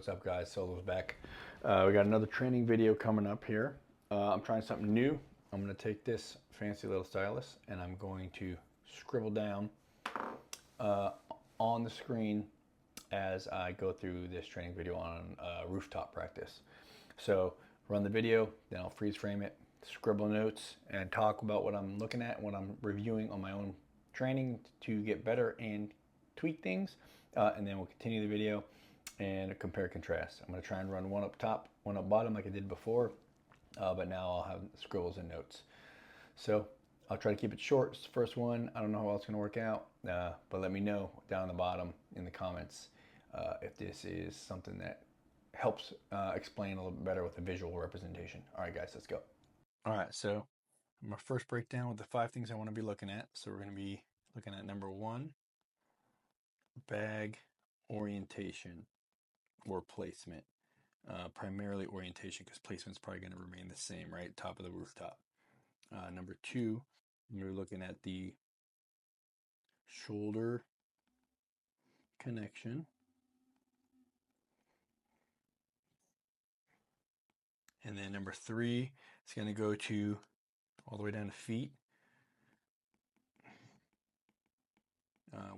What's up, guys? Solo's back. We got another training video coming up here. I'm trying something new. I'm going to take this fancy little stylus and I'm going to scribble down on the screen as I go through this training video on rooftop practice. So run the video, then I'll freeze frame it, scribble notes, and talk about what I'm looking at and what I'm reviewing on my own training to get better and tweak things. And then we'll continue the video and compare contrast. I'm going to try and run one up top, one up bottom like I did before, but now I'll have scribbles and notes. So I'll try to keep it short. It's the first one. I don't know how it's going to work out, but let me know down in the bottom in the comments if this is something that helps explain a little bit better with the visual representation. All right, guys, let's go. All right, so my first breakdown with the 5 things I want to be looking at. So we're going to be looking at number 1, bag orientation or placement. Primarily orientation, because placement's probably going to remain the same, right? Top of the rooftop. Number 2, we're looking at the shoulder connection. And then number 3 is going to go to all the way down to feet,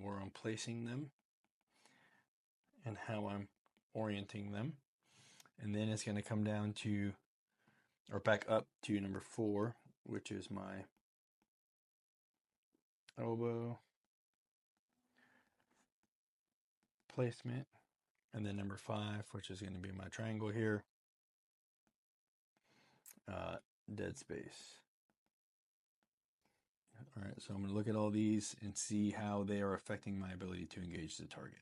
where I'm placing them and how I'm orienting them. And then it's going to come down to, or back up to number 4, which is my elbow placement. And then number 5, which is going to be my triangle here, dead space. All right, so I'm going to look at all these and see how they are affecting my ability to engage the target.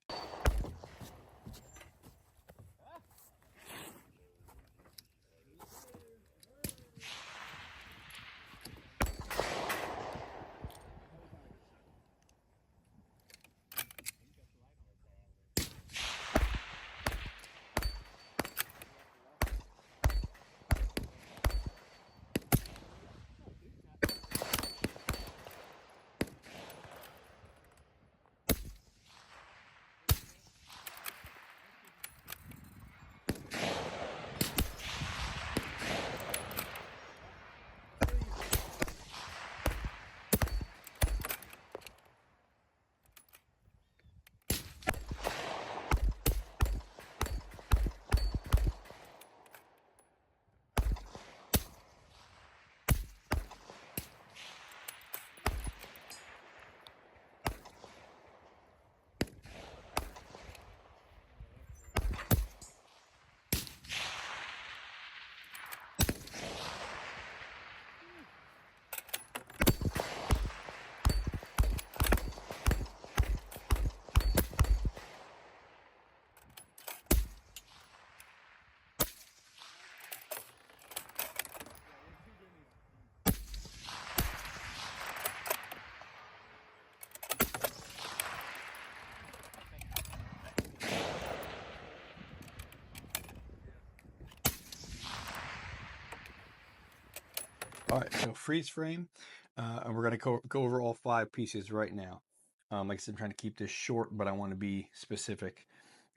All right, so freeze frame, and we're going to go over all 5 pieces right now. Like I said, I'm trying to keep this short, but I want to be specific.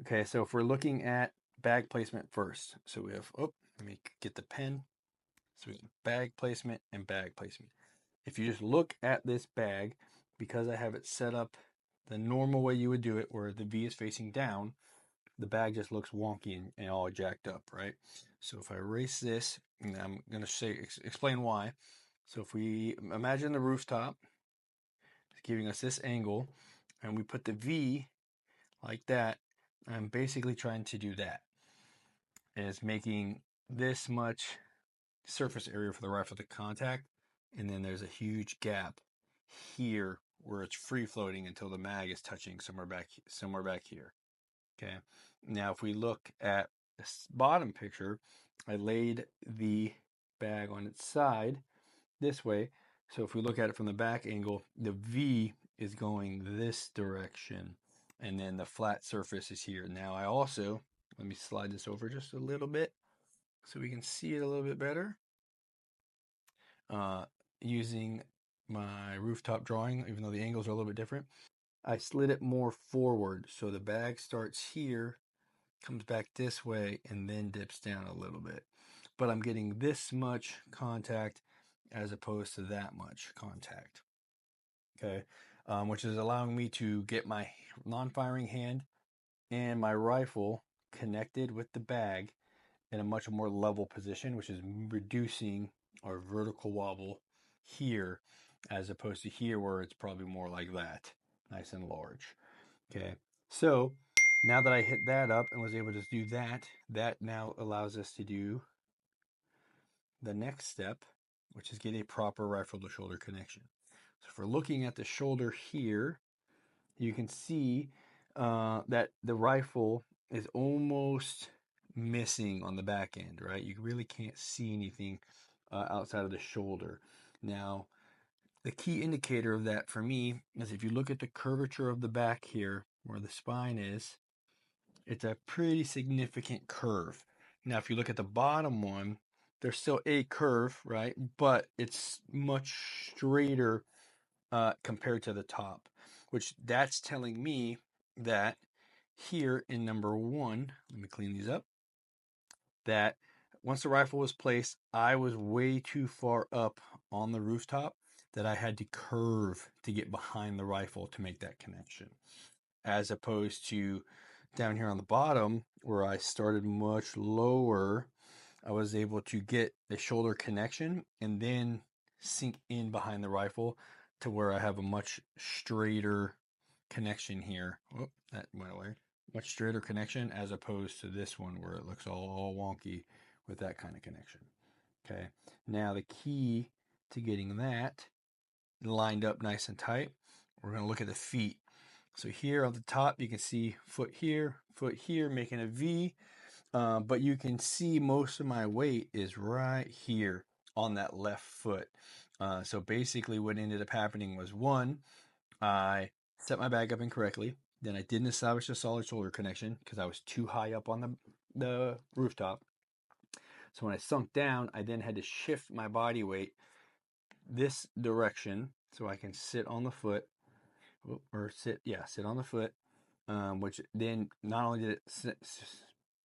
Okay, so if we're looking at bag placement first, so we have, let me get the pen. So we have bag placement and bag placement. If you just look at this bag, because I have it set up the normal way you would do it, where the V is facing down, the bag just looks wonky and all jacked up, right? So if I erase this, and I'm going to explain why. So if we imagine the rooftop giving us this angle, and we put the V like that, I'm basically trying to do that. Is making this much surface area for the rifle to contact, and then there's a huge gap here where it's free floating until the mag is touching somewhere back here. Okay. Now, if we look at this bottom picture, I laid the bag on its side this way. So if we look at it from the back angle, the V is going this direction, and then the flat surface is here. Now I also, let me slide this over just a little bit so we can see it a little bit better. Using my rooftop drawing, even though the angles are a little bit different, I slid it more forward. So the bag starts here comes back this way, and then dips down a little bit. But I'm getting this much contact as opposed to that much contact. Okay, which is allowing me to get my non-firing hand and my rifle connected with the bag in a much more level position, which is reducing our vertical wobble here as opposed to here where it's probably more like that, nice and large. Okay, so now that I hit that up and was able to do that, that now allows us to do the next step, which is get a proper rifle to shoulder connection. So if we're looking at the shoulder here, you can see that the rifle is almost missing on the back end, right? You really can't see anything outside of the shoulder. Now, the key indicator of that for me is if you look at the curvature of the back here, where the spine is, it's a pretty significant curve. Now, if you look at the bottom one, there's still a curve, right? But it's much straighter compared to the top, which that's telling me that here in number one, let me clean these up, that once the rifle was placed, I was way too far up on the rooftop that I had to curve to get behind the rifle to make that connection, as opposed to down here on the bottom where I started much lower. I was able to get a shoulder connection and then sink in behind the rifle to where I have a much straighter connection here. Oh, that went away. Much straighter connection as opposed to this one where it looks all wonky with that kind of connection. Okay, now the key to getting that lined up nice and tight, we're going to look at the feet. So here on the top, you can see foot here, making a V. But you can see most of my weight is right here on that left foot. So basically what ended up happening was, one, I set my bag up incorrectly. Then I didn't establish a solid shoulder connection because I was too high up on the rooftop. So when I sunk down, I then had to shift my body weight this direction so I can sit on the foot, or sit on the foot, which then not only did it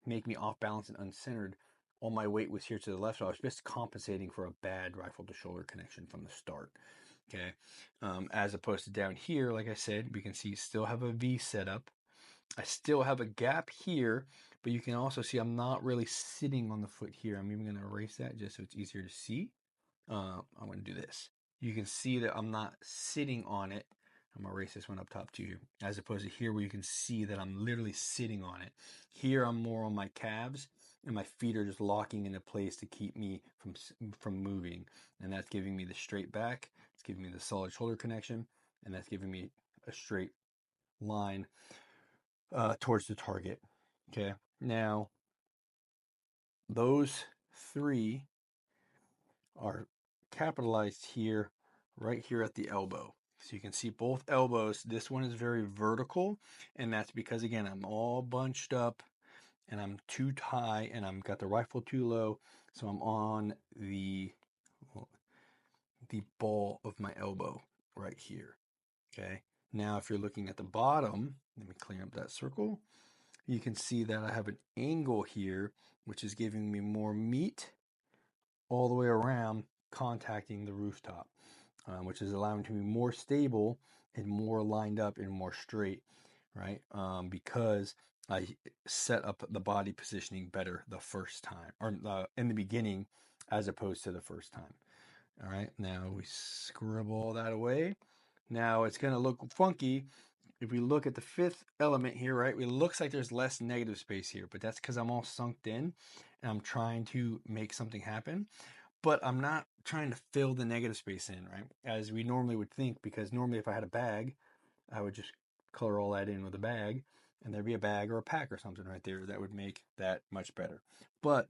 make me off balance and uncentered, all my weight was here to the left, so I was just compensating for a bad rifle to shoulder connection from the start. Okay, as opposed to down here, like I said, we can see still have a V setup. I still have a gap here, but you can also see I'm not really sitting on the foot here. I'm even going to erase that just so it's easier to see. I'm going to do this. You can see that I'm not sitting on it. I'm going to erase this one up top too, as opposed to here where you can see that I'm literally sitting on it. Here I'm more on my calves and my feet are just locking into place to keep me from moving. And that's giving me the straight back. It's giving me the solid shoulder connection. And that's giving me a straight line towards the target. Okay. Now, those three are capitalized here, right here at the elbow. So you can see both elbows. This one is very vertical, and that's because, again, I'm all bunched up and I'm too high and I've got the rifle too low. So I'm on the ball of my elbow right here. Okay. Now, if you're looking at the bottom, let me clean up that circle. You can see that I have an angle here, which is giving me more meat all the way around contacting the rooftop, which is allowing to be more stable and more lined up and more straight, right? Because I set up the body positioning better the first time, or in the beginning, as opposed to the first time. All right, now we scribble all that away. Now it's going to look funky if we look at the fifth element here, right? It looks like there's less negative space here, but that's because I'm all sunk in and I'm trying to make something happen. But I'm not trying to fill the negative space in, right? As we normally would think, because normally if I had a bag, I would just color all that in with a bag, and there'd be a bag or a pack or something right there that would make that much better. But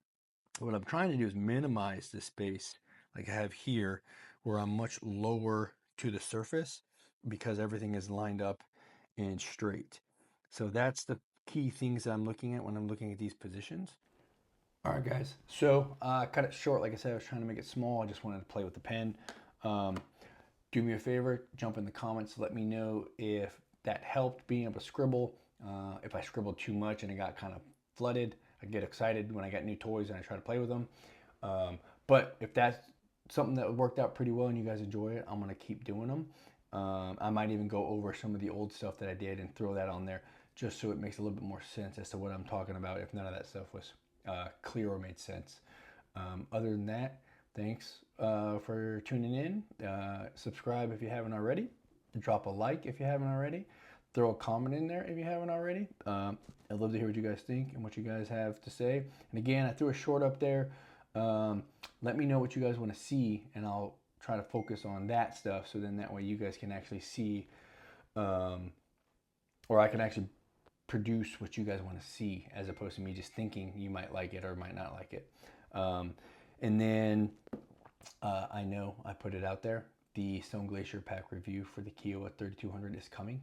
what I'm trying to do is minimize the space like I have here, where I'm much lower to the surface because everything is lined up and straight. So that's the key things that I'm looking at when I'm looking at these positions. All right, guys. So cut it short. Like I said, I was trying to make it small. I just wanted to play with the pen. Do me a favor, jump in the comments. Let me know if that helped being able to scribble. If I scribbled too much and it got kind of flooded. I get excited when I get new toys and I try to play with them. But if that's something that worked out pretty well and you guys enjoy it, I'm gonna keep doing them. I might even go over some of the old stuff that I did and throw that on there just so it makes a little bit more sense as to what I'm talking about if none of that stuff was clear or made sense. Other than that, thanks for tuning in. Subscribe if you haven't already. Drop a like if you haven't already. Throw a comment in there if you haven't already. I'd love to hear what you guys think and what you guys have to say. And again, I threw a short up there. Let me know what you guys want to see, and I'll try to focus on that stuff, so then that way you guys can actually see, or I can actually produce what you guys want to see, as opposed to me just thinking you might like it or might not like it. And then I know I put it out there. The Stone Glacier pack review for the Kiowa 3200 is coming.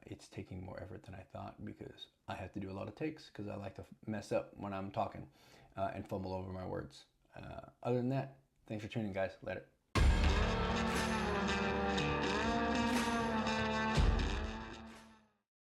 It's taking more effort than I thought because I have to do a lot of takes because I like to mess up when I'm talking and fumble over my words. Other than that, thanks for tuning, guys. Later.